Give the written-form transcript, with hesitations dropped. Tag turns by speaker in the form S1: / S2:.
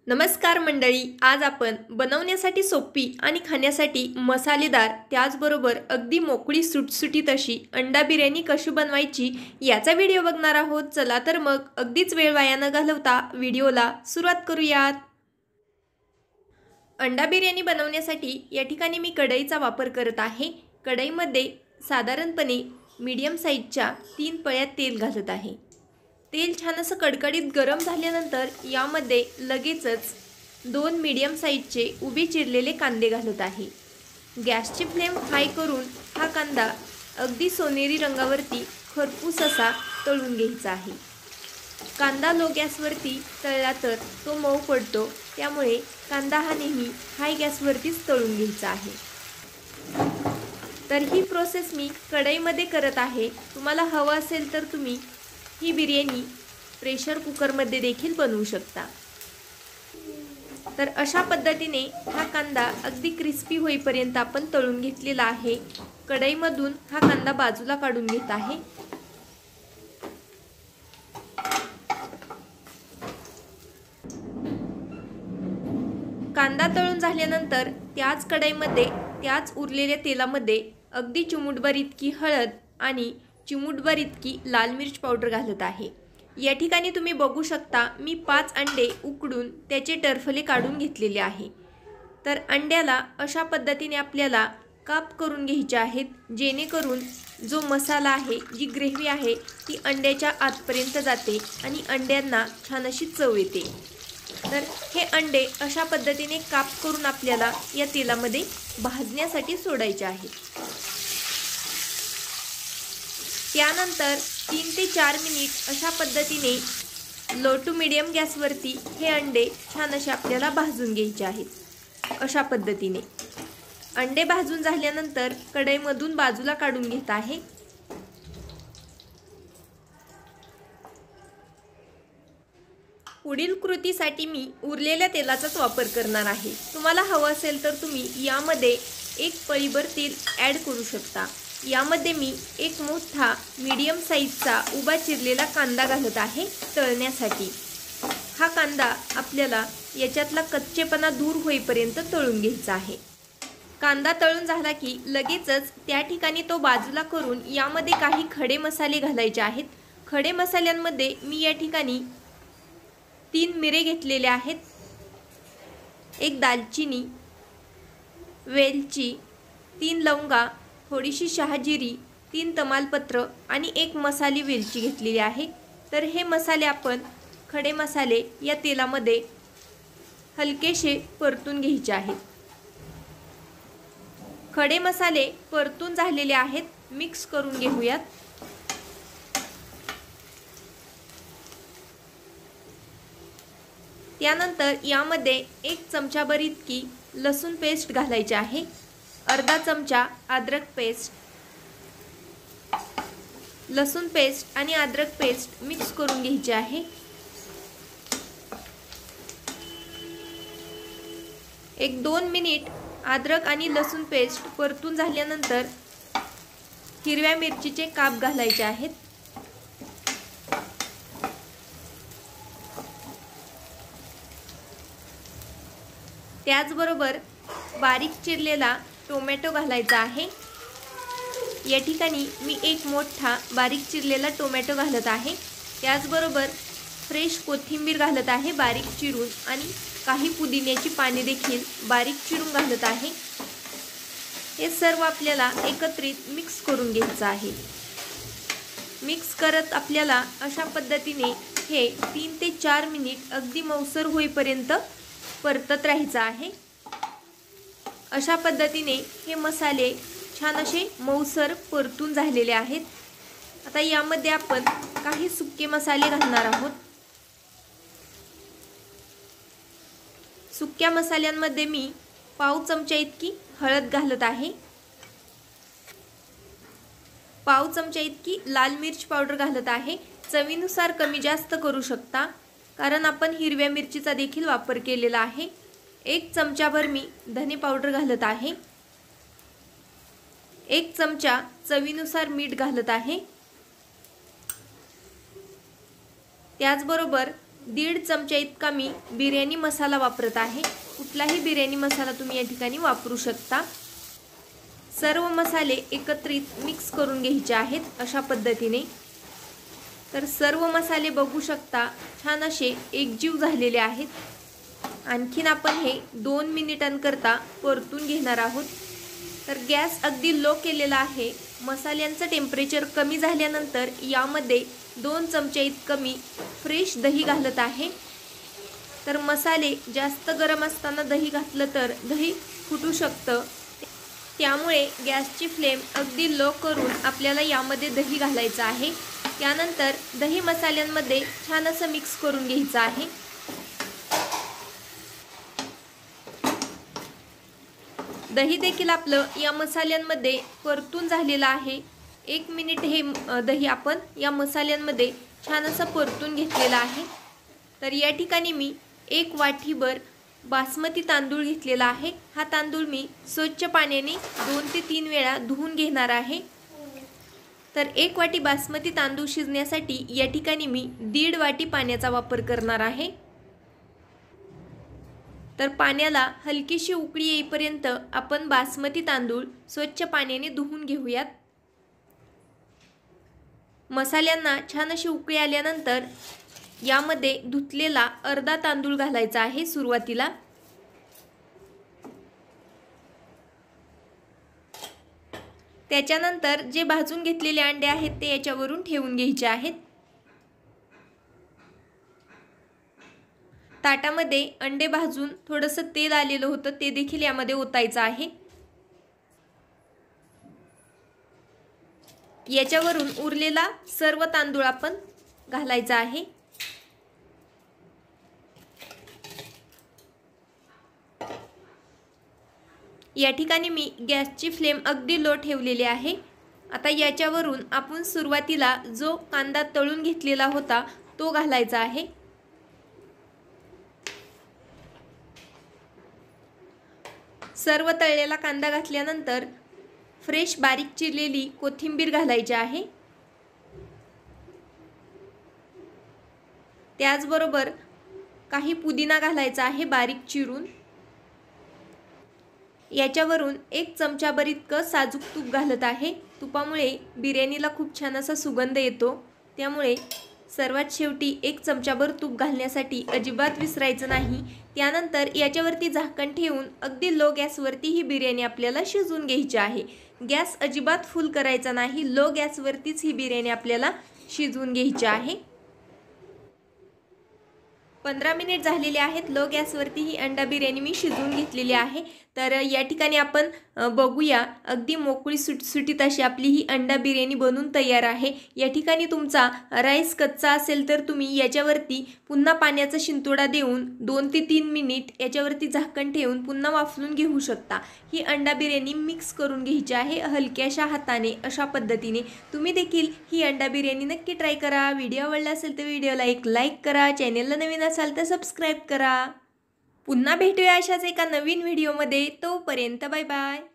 S1: नमस्कार मंडळी, आज आपण बनवण्यासाठी सोपी आणि खाण्यासाठी मसालेदार त्याचबरोबर अगदी मोकळी सुटसुटीत अशी अंडा बिर्याणी कशी बनवायची याचा व्हिडिओ बघणार आहोत। चला तर मग अगदीच वेळ वाया न घालवता व्हिडिओला सुरुवात करूयात। अंडा बिर्याणी बनवण्यासाठी या ठिकाणी मी कढईचा वापर करत आहे। कढईमध्ये साधारणपणे मीडियम साईजच्या 3 पळ्या तेल घालत आहे। तेल छान असं कडकडीत गरम झाल्यानंतर यामध्ये लगेचच 2 मीडियम साईजचे उभे चिरलेले कांदे घालत आहे। गॅसची फ्लेम हाय करून हा कांदा अगदी सोनेरी रंगावरती खरपूस असा तळून घ्यायचा आहे। कांदा लो गॅसवरती तळला तर तो मऊ पडतो, त्यामुळे कांदा हा नेहमी हाय गॅसवरतीच तळून घ्यायचा आहे। तर ही प्रोसेस मी कढईमध्ये करत आहे। तुम्हाला हवं असेल तर तुम्ही ही बिर्याणी प्रेशर कुकरमध्ये देखील बनवू शकता। तर अशा पद्धतीने हा कांदा अगदी क्रिस्पी होईपर्यंत आपण तळून घेतलेला आहे। कढईमधून हा कांदा बाजूला काढून घेत आहे। कांदा तळून झाल्यानंतर त्याच कढईमध्ये त्याच उरलेल्या तेलामध्ये अगदी चिमूटभर इतकी हळद आणि चिमूटभर इतकी लाल मिर्च पावडर घालत आहे। या ठिकाणी तुम्ही बघू शकता मी 5 अंडे उकडून त्याचे टरफले काढून घेतलेले आहे। तर अंड्याला अशा पद्धतीने आपल्याला काप करून घ्यायचे आहेत, जेणेकरून जो मसाला आहे, जी ग्रेव्ही आहे ती अंड्याच्या आतपर्यंत जाते आणि अंड्यांना छान अशी चव येते। तर हे अंडे अशा पद्धतीने काप करून आपल्याला या तेलामध्ये भाजण्यासाठी सोडायचे आहेत। त्यानंतर 3 ते 4 मिनिट अशा पद्धतीने लो टू मीडियम गॅसवरती हे अंडे छान असे आपल्याला भाजून घ्यायचे आहेत। अशा पद्धतीने अंडे भाजून झाल्यानंतर कढईमधून बाजूला काढून घेत आहे। पुढील कृतीसाठी मी उरलेल्या तेलाचाच वापर करणार आहे। तुम्हाला हवं असेल तर तुम्ही यामध्ये 1 पळीभर तेल ॲड करू शकता। यामध्ये मी एक मोठा मीडियम साईजचा उभा चिरलेला कांदा घालत आहे तळण्यासाठी। हा कांदा आपल्याला याच्यातला कच्चेपणा दूर होईपर्यंत तळून घ्यायचा आहे। कांदा तळून झाला की लगेचच त्या ठिकाणी तो बाजूला करून यामध्ये काही खडे मसाले घालायचे आहेत। खडे मसाल्यांमध्ये मी या ठिकाणी 3 मिरे घेतलेले आहेत, 1 दालचिनी, वेलची, 3 लवंगा, थोडीशी शहाजिरी, 3 तमालपत्र आणि 1 मसाली वेलची घेतलेली आहे। तर हे मसाले आपण खडे मसाले या तेलामध्ये हलकेसे परतून घ्यायचे आहेत। खडे मसाले परतून झालेले आहेत, मिक्स करून घेऊयात। त्यानंतर यामध्ये 1 चमचाभर इतकी लसूण पेस्ट घालायची आहे, अर्धा चमचा अद्रक पेस्ट, लसूण पेस्ट आणि अद्रक पेस्ट मिक्स करून घ्यायची आहे। 1-2 मिनिट अद्रक आणि लसूण पेस्ट परतून झाल्यानंतर हिरव्या मिरचीचे काप घालायचे आहेत। त्याचबरोबर बारीक चिरलेला टोमॅटो घालायचा आहे। या ठिकाणी मी 1 मोठा बारीक चिरलेला टोमॅटो घालत आहे। त्याचबरोबर फ्रेश कोथिंबीर घालत आहे बारीक चिरून, आणि काही पुदिन्याची पाने देखील बारीक चिरून घालत आहे। हे सर्व आपल्याला एकत्रित मिक्स करून घ्यायचं आहे। मिक्स करत आपल्याला अशा पद्धतीने हे 3 ते 4 मिनिट अगदी मऊसर होईपर्यंत परतत राहायचं आहे। अशा पद्धतीने हे मसाले छान असे मऊसर परतून झालेले आहेत। आता यामध्ये आपण काही सुके मसाले घालणार आहोत। सुक्या मसाल्यांमध्ये मी पाव चमचा इतकी हळद घालत आहे, पाव चमचा इतकी लाल मिर्च पावडर घालत आहे। चवीनुसार कमी जास्त करू शकता, कारण आपण हिरव्या मिरचीचा देखील वापर केलेला आहे। 1 चमचाभर मी धने पावडर घालत आहे, 1 चमचा चवीनुसार मीठ घालत आहे। त्याचबरोबर 1.5 चमचा इतका मी बिर्याणी मसाला वापरत आहे। कुठलाही बिर्याणी मसाला तुम्ही या ठिकाणी वापरू शकता। सर्व मसाले एकत्रित मिक्स करून घ्यायचे आहेत अशा पद्धतीने। तर सर्व मसाले बघू शकता छान असे एकजीव झालेले आहेत। आणखीन आपण हे 2 मिनिटांकरता परतून घेणार आहोत। तर गॅस अगदी लो केलेला आहे। मसाल्यांचं टेम्परेचर कमी झाल्यानंतर यामध्ये 2 चमचे इतकं मी फ्रेश दही घालत आहे। तर मसाले जास्त गरम असताना दही घातलं तर दही फुटू शकतं, त्यामुळे गॅसची फ्लेम अगदी लो करून आपल्याला यामध्ये दही घालायचं आहे। त्यानंतर दही मसाल्यांमध्ये छान असं मिक्स करून घ्यायचं आहे। दही देखील आपलं या मसाल्यांमध्ये परतून झालेलं आहे। 1 मिनिट हे दही आपण या मसाल्यांमध्ये छान असं परतून घेतलेलं आहे। तर या ठिकाणी मी 1 वाटीभर बासमती तांदूळ घेतलेला आहे। हा तांदूळ मी स्वच्छ पाण्याने 2 ते 3 वेळा धुवून घेणार आहे। तर 1 वाटी बासमती तांदूळ शिजण्यासाठी या ठिकाणी मी 1.5 वाटी पाण्याचा वापर करणार आहे। तर पाण्याला हलकीशी उकळी येईपर्यंत आपण बासमती तांदूळ स्वच्छ पाण्याने धुवून घेऊयात। मसाल्यांना छान अशी उकळी आल्यानंतर यामध्ये धुतलेला अर्धा तांदूळ घालायचा आहे सुरुवातीला। त्याच्यानंतर जे भाजून घेतलेले अंडे आहेत ते याच्यावरून ठेवून घ्यायचे आहेत। ताटामध्ये अंडे भाजून थोडंसं तेल आलेलं होतं ते देखील यामध्ये ओतायचं आहे। याच्यावरून उरलेला सर्व तांदूळ आपण घालायचा आहे। या ठिकाणी मी गॅसची फ्लेम अगदी लो ठेवलेली आहे। आता याच्यावरून आपण सुरुवातीला जो कांदा तळून घेतलेला होता तो घालायचा आहे। सर्व तळलेला कांदा घातल्यानंतर फ्रेश बारीक चिरलेली कोथिंबीर घालायची आहे। त्याचबरोबर काही पुदिना घालायचा आहे बारीक चिरून। याच्यावरून 1 चमचाभर इतकं साजूक तूप घालत आहे। तुपामुळे बिर्याणीला खूप छान असा सुगंध येतो, त्यामुळे सर्वात शेवटी 1 चमचाभर तूप घालण्यासाठी अजिबात विसरायचं नाही। त्यानंतर याच्यावरती झाकण ठेवून अगदी लो गॅसवरती ही बिर्याणी आपल्याला शिजवून घ्यायची आहे। गॅस अजिबात फुल करायचा नाही, लो गॅसवरतीच ही बिर्याणी आपल्याला शिजवून घ्यायची आहे। 15 मिनिट झालेले आहेत। लो गॅसवरती ही अंडा बिर्याणी मी शिजवून घेतलेली आहे। तर या ठिकाणी आपण बघूया अगदी मोकळी सुटसुटीत अशी आपली ही अंडा बिर्याणी बनून तयार आहे। या ठिकाणी तुमचा राईस कच्चा असेल तर तुम्ही याच्यावरती पुन्हा पाण्याचा शिंतोडा देऊन 2 ते 3 मिनिट याच्यावरती झाकण ठेवून पुन्हा वाफलून घेऊ शकता। ही अंडा बिर्याणी मिक्स करून घ्यायची आहे हलक्याशा हाताने अशा पद्धतीने। तुम्ही देखील ही अंडा बिर्याणी नक्की ट्राय करा। व्हिडिओ आवडला असेल तर व्हिडिओला एक लाईक करा, चॅनलला नवीन असाल तर सबस्क्राईब करा। पुन्हा भेटूया अशाच एका नवीन व्हिडिओमध्ये। तोपर्यंत बाय बाय।